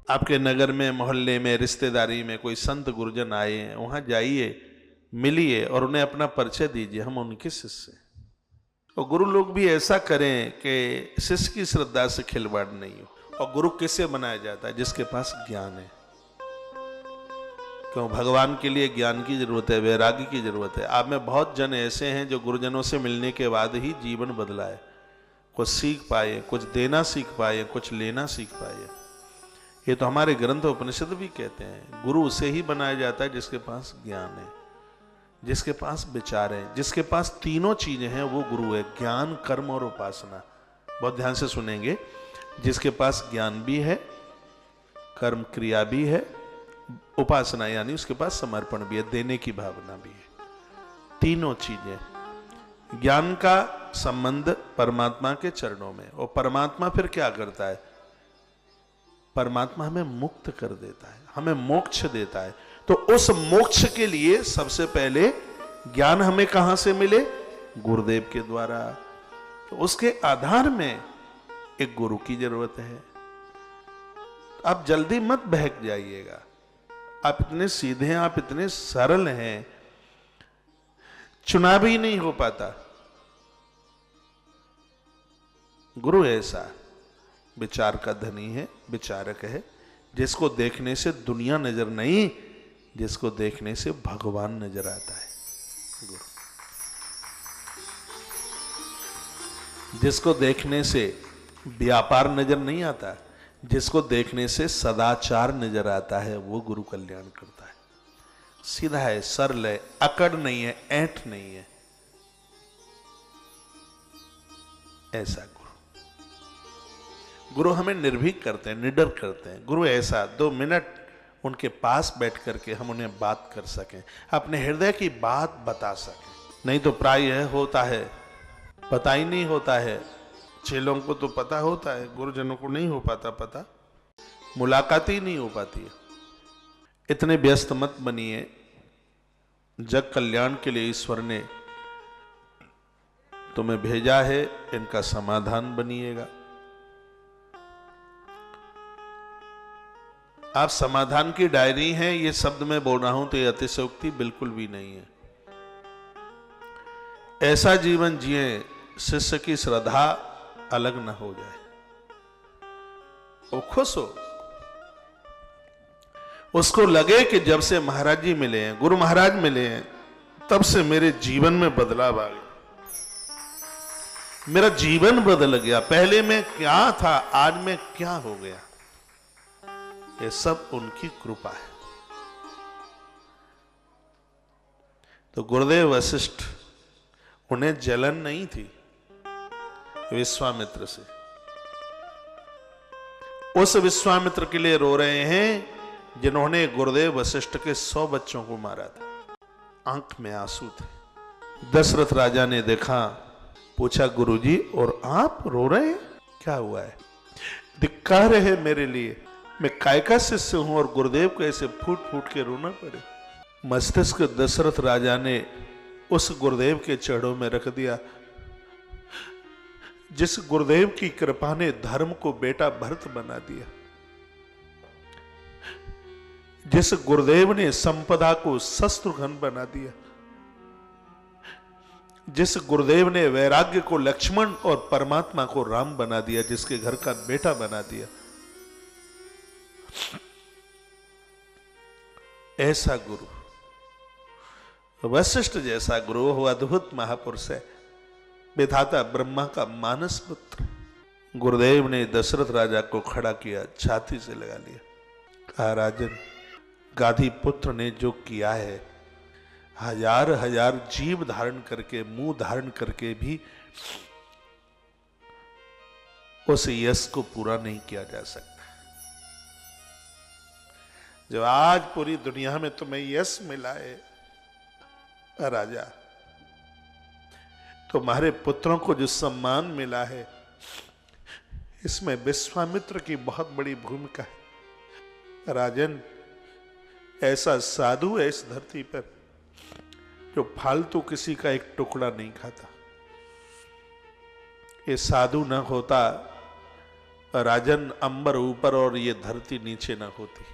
आपके नगर में, मोहल्ले में, रिश्तेदारी में कोई संत गुरुजन आए हैं, वहां जाइए, मिलिए और उन्हें अपना परिचय दीजिए, हम उनके शिष्य हैं। और गुरु लोग भी ऐसा करें कि शिष्य की श्रद्धा से खिलवाड़ नहीं हो। और गुरु किससे बनाया जाता है? जिसके पास ज्ञान है। क्यों? भगवान के लिए ज्ञान की जरूरत है, वैराग्य की जरूरत है। आप में बहुत जन ऐसे हैं जो गुरुजनों से मिलने के बाद ही जीवन बदला है, कुछ सीख पाए, कुछ देना सीख पाए, कुछ लेना सीख पाए। ये तो हमारे ग्रंथ उपनिषद भी कहते हैं, गुरु उसे ही बनाया जाता है जिसके पास ज्ञान है, जिसके पास विचार है, जिसके पास तीनों चीजें हैं, वो गुरु है। ज्ञान, कर्म और उपासना। बहुत ध्यान से सुनेंगे। जिसके पास ज्ञान भी है, कर्म क्रिया भी है, उपासना यानी उसके पास समर्पण भी है, देने की भावना भी है, तीनों चीजें। ज्ञान का संबंध परमात्मा के चरणों में, और परमात्मा फिर क्या करता है? परमात्मा हमें मुक्त कर देता है, हमें मोक्ष देता है। तो उस मोक्ष के लिए सबसे पहले ज्ञान हमें कहां से मिले? गुरुदेव के द्वारा। तो उसके आधार में एक गुरु की जरूरत है। आप जल्दी मत बहक जाइएगा। आप इतने सीधे हैं, आप इतने सरल हैं, चुनाव ही नहीं हो पाता। गुरु ऐसा विचार का धनी है, विचारक है, जिसको देखने से दुनिया नजर नहीं, जिसको देखने से भगवान नजर आता है। गुरु जिसको देखने से व्यापार नजर नहीं आता, जिसको देखने से सदाचार नजर आता है, वो गुरु कल्याण करता है। सीधा है, सरल है, अकड़ नहीं है, ऐंठ नहीं है, ऐसा गुरु हमें निर्भीक करते हैं, निडर करते हैं। गुरु ऐसा 2 मिनट उनके पास बैठ करके हम उन्हें बात कर सकें, अपने हृदय की बात बता सकें। नहीं तो प्रायः होता है, पता ही नहीं होता है। चेलों को तो पता होता है, गुरुजनों को नहीं हो पाता पता, मुलाकात ही नहीं हो पाती है। इतने व्यस्त मत बनिए। जग कल्याण के लिए ईश्वर ने तुम्हें भेजा है, इनका समाधान बनिएगा। आप समाधान की डायरी हैं, ये शब्द मैं बोल रहा हूं तो ये अतिशयोक्ति बिल्कुल भी नहीं है। ऐसा जीवन जिए, शिष्य की श्रद्धा अलग न हो जाए, वो खुश हो, उसको लगे कि जब से महाराज जी मिले हैं, गुरु महाराज मिले हैं, तब से मेरे जीवन में बदलाव आ गया, मेरा जीवन बदल गया। पहले मैं क्या था, आज मैं क्या हो गया। ये सब उनकी कृपा है। तो गुरुदेव वशिष्ठ, उन्हें जलन नहीं थी विश्वामित्र से। उस विश्वामित्र के लिए रो रहे हैं जिन्होंने गुरुदेव वशिष्ठ के 100 बच्चों को मारा था। आंख में आंसू थे। दशरथ राजा ने देखा, पूछा, गुरुजी और आप रो रहे हैं, क्या हुआ है? धिक्कार है मेरे लिए, मैं काय का शिष्य हूं और गुरुदेव को ऐसे फूट फूट के रोना पड़े। मस्तिष्क दशरथ राजा ने उस गुरुदेव के चरणों में रख दिया, जिस गुरुदेव की कृपा ने धर्म को बेटा भरत बना दिया, जिस गुरुदेव ने संपदा को शत्रुघ्न बना दिया, जिस गुरुदेव ने वैराग्य को लक्ष्मण और परमात्मा को राम बना दिया, जिसके घर का बेटा बना दिया, ऐसा गुरु, वशिष्ठ जैसा गुरु, वो अद्भुत महापुरुष है, विधाता ब्रह्मा का मानस पुत्र। गुरुदेव ने दशरथ राजा को खड़ा किया, छाती से लगा लिया, कहा, राजन, गाधी पुत्र ने जो किया है, हजार हजार जीव धारण करके, मुंह धारण करके भी उस यश को पूरा नहीं किया जा सकता। जो आज पूरी दुनिया में तुम्हें यश मिला है राजा, तुम्हारे पुत्रों को जो सम्मान मिला है, इसमें विश्वामित्र की बहुत बड़ी भूमिका है। राजन, ऐसा साधु है इस धरती पर जो फालतू किसी का एक टुकड़ा नहीं खाता। ये साधु न होता राजन अंबर ऊपर और ये धरती नीचे न होती।